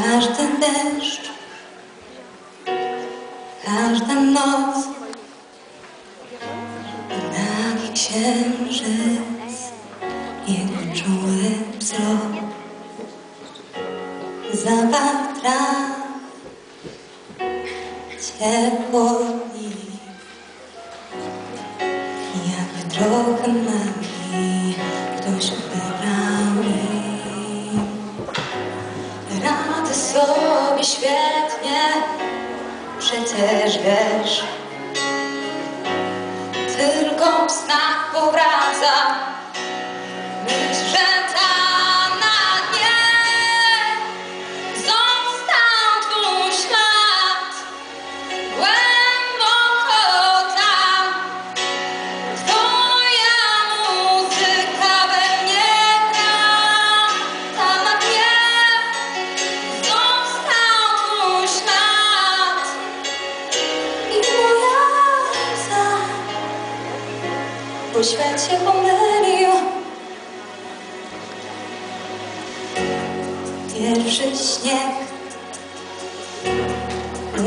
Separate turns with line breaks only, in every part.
Każdy deszcz, każda noc, nagi księżyc, jego czuły wzrok, zapach traw, ciepło dni, jakby trochę magii ktoś wybrał mi. Radzę sobie świetnie, przecież wiesz, tylko w snach powraca myśl, że tam na dnie został twój ślad, głęboko tam. Twoja muzyka we mnie gra, tam na dnie został twój ślad i moja łza, bo świat się pomylił. Pierwszy śnieg,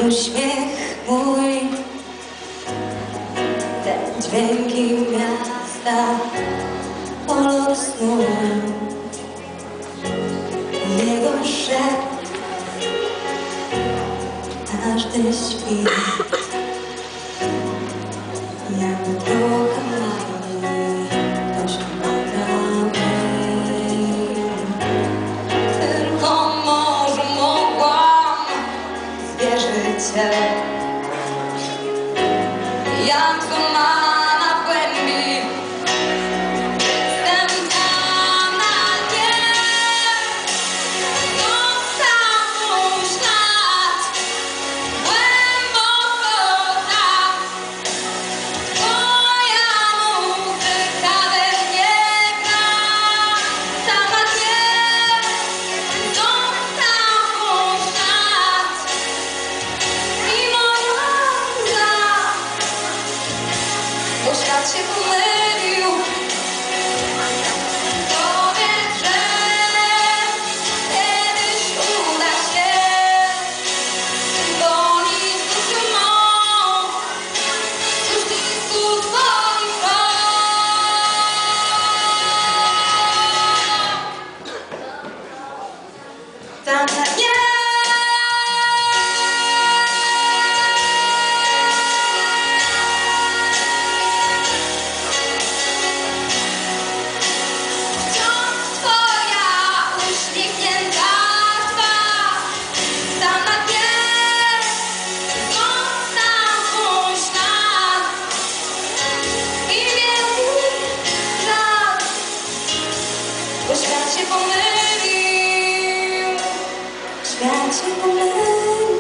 uśmiech mój, te dźwięki miasta, polot snu, jego szept, każdy świt, jak trochę magii ktoś pomaga mi. Tylko może mogłam zwierzyć się, jak to ma na głębi. Jestem tam na dnie, został twój ślad, głęboko tam. Twoja muzyka we mnie gra, tam na dnie został twój ślad i moja łza, bo świat się pomylił. Powiedz, że kiedyś uda się gonić duszę mą w uścisku twoich rąk. Tam na dnie wciąż twoja uśmiechnięta twarz, tam na dnie został twój ślad i wielki żal, bo świat się pomylił. Świat się pomylił.